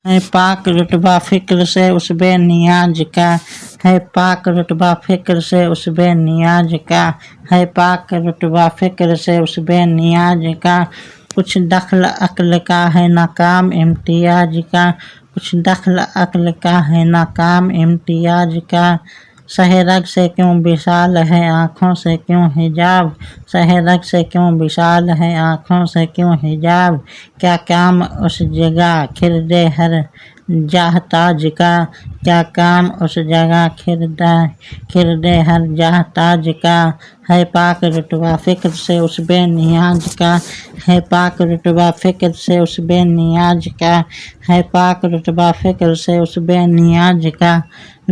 ہے پاک رتبہ فکر سے اس بے نیاز کا، ہے پاک رتبہ فکر سے اس بے نیاز کا، ہے پاک رتبہ فکر سے اس بے نیاز کا، کچھ دخل عقل کا ہے نہ کام امتیاز کا، کچھ دخل عقل کا ہے نہ کام امتیاز کا، سہ رگ سے کیوں وصال ہے آنکھوں سے کیوں حجاب، سہ رگ سے کیوں وصال ہے آنکھوں سے کیوں حجاب، کیا کام اس جگہ خرد ہر جاہ تاج کا، کیا کام اس جگہ خرد ہر جاہ تاج کا، ہے پاک رتبہ فکر سے اس بے نیاز کا، ہے پاک رتبہ فکر سے اس بے نیاز کا، ہے پاک رتبہ فکر سے اس بے نیاز کا،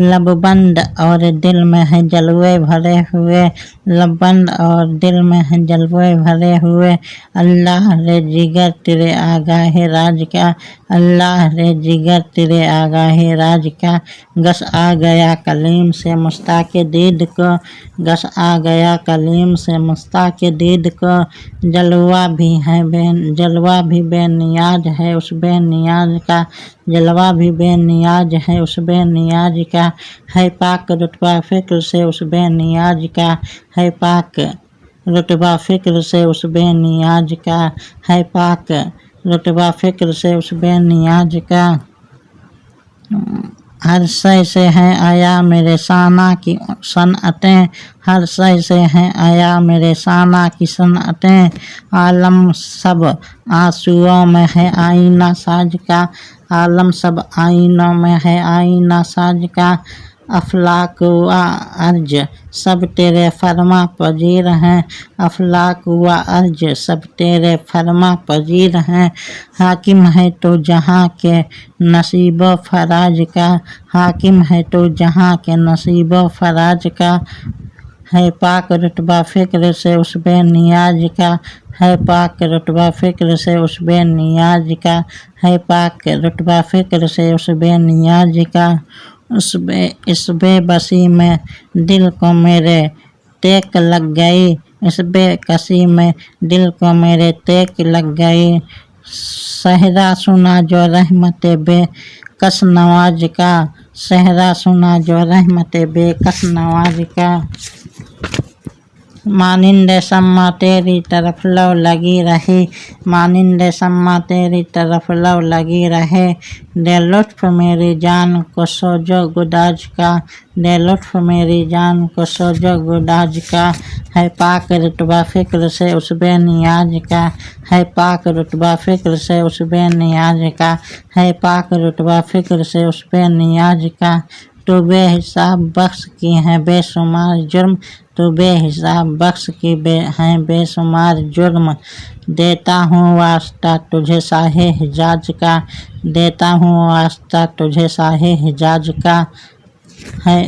لب بند اور دل میں ہے جلوے بھرے ہوئے، لب بند اور دل میں ہے جلوے بھرے ہوئے، اللہ رے جگر تیرے آگاہ راج کا، اللہ رے جگر تیرے آگاہ راج کا، گس آ گیا کلیم سے مشتاق دید کو، گس آ گیا کلیم سے مشتاق دید کو، جلوہ بھی بے نیاز ہے اس بے نیاز کا، جلوہ بھی بے نیاز ہے اس بے نیاز کا، ہے پاک رتبہ فکر سے اس بے نیاز کا، ہے پاک رتبہ فکر سے اس بے نیاز کا، ہے پاک رتبہ فکر سے اس بے نیاز کا، ہر شے سے ہیں آیا میرے ثنا کی صنعتیں، ہر شے سے ہیں آیا میرے ثنا کی صنعتیں، عالم سب آنسوؤں میں ہے آئینہ ساز کا، عالم سب آئینوں میں ہے آئینہ ساز کا، افلاک و ارض سب تیرے فرما پذیر ہیں، افلاک و ارض سب تیرے فرما پذیر ہیں، حاکم ہے تو جہاں کے نصیب و فراز کا، حاکم ہے تو جہاں کے نصیب و فراز کا، ہے پاک رتبہ فکر سے اس بے نیاز کا، ہے پاک رتبہ فکر سے اس بے نیاز کا، ہے پاک رتبہ فکر سے اس بے نیاز کا، اس بے بسی میں دل کو میرے ٹیک لگ گئی، اس بے کسی میں دل کو میرے ٹیک لگ گئی، صحرا سنا جو رحمت بے کس نواز کا، صحرا سنا جو رحمت بے کس نواز کا، مانند شمع تیری طرف لو لگی رہی، مانند شمع تیری طرف لو لگی رہے، دے لطف میری جان کو سوج و گداز کا، دے لطف میری جان کو سوج و گداز کا، ہے پاک رتبہ فکر سے اس بے نیاز کا، ہے پاک رتبہ فکر سے اس بے نیاز کا، ہے پاک رتبہ فکر سے اس بے نیاز کا، تو بے حساب بخش کی ہیں بے شمار جرم، تو بے حساب بخش کی ہیں بے شمار جرم، دیتا ہوں واسطہ تجھے شاہ حجاز کا، دیتا ہوں واسطہ تجھے شاہ حجاز کا، ہے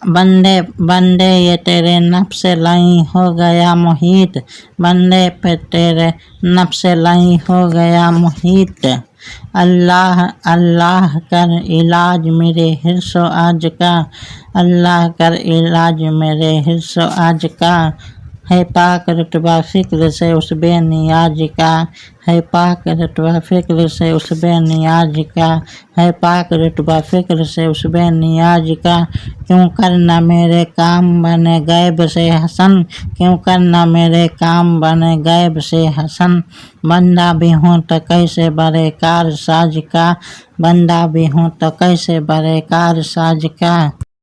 بندے یہ تیرے نفس لائیں ہو گیا محیط، بندے پہ تیرے نفس لائیں ہو گیا محیط، اللہ اللہ کر علاج میرے حرص و عاج کا، اللہ کر علاج میرے حرص و عاج کا، ہے پاک رتبہ فکر سے اس بے نیاز کا، ہے پاک رتبہ فکر سے اس بے نیاز کا، ہے پاک رتبہ فکر سے اس بے نیاز کا، کیوں کرنا میرے کام بنے غیب سے حسن، کیوں کرنا میرے کام بنے غیب سے حسن، بندہ بھی ہوں تو کیسے برے کار ساز کا، بندہ بھی ہوں تو کیسے برے کار ساز کا۔